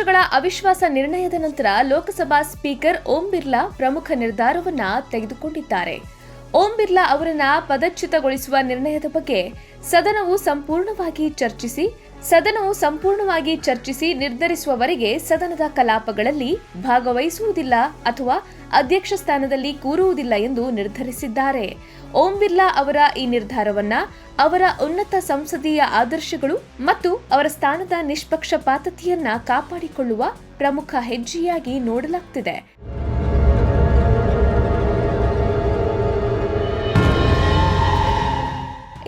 ವಿಪಕ್ಷಗಳ ಅವಿಶ್ವಾಸ ನಿರ್ಣಯದ ನಂತರ ಲೋಕಸಭಾ ಸ್ಪೀಕರ್ ಓಂ ಬಿರ್ಲಾ ಪ್ರಮುಖ ನಿರ್ಧಾರವನ್ನ ತೆಗೆದುಕೊಂಡಿದ್ದಾರೆ. ಓಂ ಬಿರ್ಲಾ ಅವರನ್ನ ಪದಚ್ಯುತಗೊಳಿಸುವ ನಿರ್ಣಯದ ಬಗ್ಗೆ ಸದನವು ಸಂಪೂರ್ಣವಾಗಿ ಚರ್ಚಿಸಿ ನಿರ್ಧರಿಸುವವರೆಗೆ ಸದನದ ಕಲಾಪಗಳಲ್ಲಿ ಭಾಗವಹಿಸುವುದಿಲ್ಲ ಅಥವಾ ಅಧ್ಯಕ್ಷ ಸ್ಥಾನದಲ್ಲಿ ಕೂರುವುದಿಲ್ಲ ಎಂದು ನಿರ್ಧರಿಸಿದ್ದಾರೆ. ಓಂ ಬಿರ್ಲಾ ಅವರ ಈ ನಿರ್ಧಾರವನ್ನ ಅವರ ಉನ್ನತ ಸಂಸದೀಯ ಆದರ್ಶಗಳು ಮತ್ತು ಅವರ ಸ್ಥಾನದ ನಿಷ್ಪಕ್ಷಪಾತತೆಯನ್ನ ಕಾಪಾಡಿಕೊಳ್ಳುವ ಪ್ರಮುಖ ಹೆಜ್ಜೆಯಾಗಿ ನೋಡಲಾಗುತ್ತಿದೆ.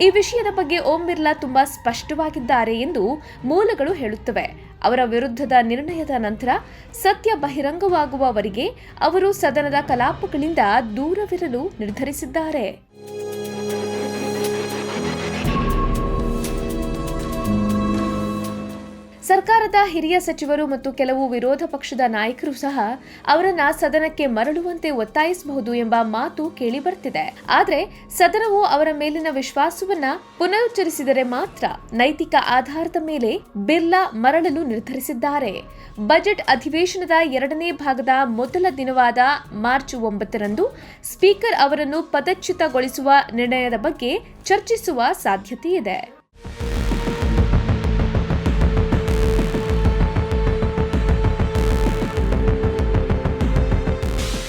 ಈ ವಿಷಯದ ಬಗ್ಗೆ ಓಂ ಬಿರ್ಲಾ ತುಂಬಾ ಸ್ಪಷ್ಟವಾಗಿದ್ದಾರೆ ಎಂದು ಮೂಲಗಳು ಹೇಳುತ್ತವೆ. ಅವರ ವಿರುದ್ಧದ ನಿರ್ಣಯದ ನಂತರ ಸತ್ಯ ಬಹಿರಂಗವಾಗುವವರೆಗೆ ಅವರು ಸದನದ ಕಲಾಪಗಳಿಂದ ದೂರವಿರಲು ನಿರ್ಧರಿಸಿದ್ದಾರೆ. ಸರ್ಕಾರದ ಹಿರಿಯ ಸಚಿವರು ಮತ್ತು ಕೆಲವು ವಿರೋಧ ಪಕ್ಷದ ನಾಯಕರು ಸಹ ಅವರನ್ನ ಸದನಕ್ಕೆ ಮರಳುವಂತೆ ಒತ್ತಾಯಿಸಬಹುದು ಎಂಬ ಮಾತು ಕೇಳಿಬರ್ತಿದೆ. ಆದರೆ ಸದನವು ಅವರ ಮೇಲಿನ ವಿಶ್ವಾಸವನ್ನ ಪುನರುಚ್ಚರಿಸಿದರೆ ಮಾತ್ರ ನೈತಿಕ ಆಧಾರದ ಮೇಲೆ ಬಿರ್ಲಾ ಮರಳಲು ನಿರ್ಧರಿಸಿದ್ದಾರೆ. ಬಜೆಟ್ ಅಧಿವೇಶನದ 2ನೇ ಭಾಗದ ಮೊದಲ ದಿನವಾದ ಮಾರ್ಚ್ 9ರಂದು ಸ್ಪೀಕರ್ ಅವರನ್ನು ಪದಚ್ಯುತಗೊಳಿಸುವ ನಿರ್ಣಯದ ಬಗ್ಗೆ ಚರ್ಚಿಸುವ ಸಾಧ್ಯತೆಯಿದೆ.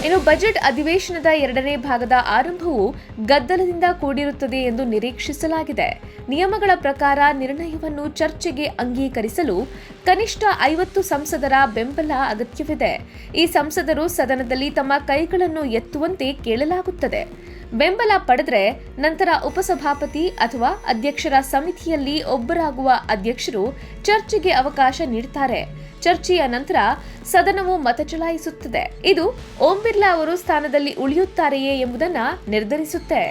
ಇನ್ನು ಬಜೆಟ್ ಅಧಿವೇಶನದ 2ನೇ ಭಾಗದ ಆರಂಭವು ಗದ್ದಲದಿಂದ ಕೂಡಿರುತ್ತದೆ ಎಂದು ನಿರೀಕ್ಷಿಸಲಾಗಿದೆ. ನಿಯಮಗಳ ಪ್ರಕಾರ ನಿರ್ಣಯವನ್ನು ಚರ್ಚೆಗೆ ಅಂಗೀಕರಿಸಲು ಕನಿಷ್ಠ 50 ಸಂಸದರ ಬೆಂಬಲ ಅಗತ್ಯವಿದೆ. ಈ ಸಂಸದರು ಸದನದಲ್ಲಿ ತಮ್ಮ ಕೈಗಳನ್ನು ಎತ್ತುವಂತೆ ಕೇಳಲಾಗುತ್ತದೆ. ಬೆಂಬಲ ಪಡೆದರೆ ನಂತರ ಉಪಸಭಾಪತಿ ಅಥವಾ ಅಧ್ಯಕ್ಷರ ಸಮಿತಿಯಲ್ಲಿ ಒಬ್ಬರಾಗುವ ಅಧ್ಯಕ್ಷರು ಚರ್ಚೆಗೆ ಅವಕಾಶ ನೀಡುತ್ತಾರೆ. ಚರ್ಚೆಯ ನಂತರ ಸದನವು ಮತ ಚಲಾಯಿಸುತ್ತದೆ. ಇದು ಓಂ ಬಿರ್ಲಾ ಅವರು ಸ್ಥಾನದಲ್ಲಿ ಉಳಿಯುತ್ತಾರೆಯೇ ಎಂಬುದನ್ನು ನಿರ್ಧರಿಸುತ್ತೆ.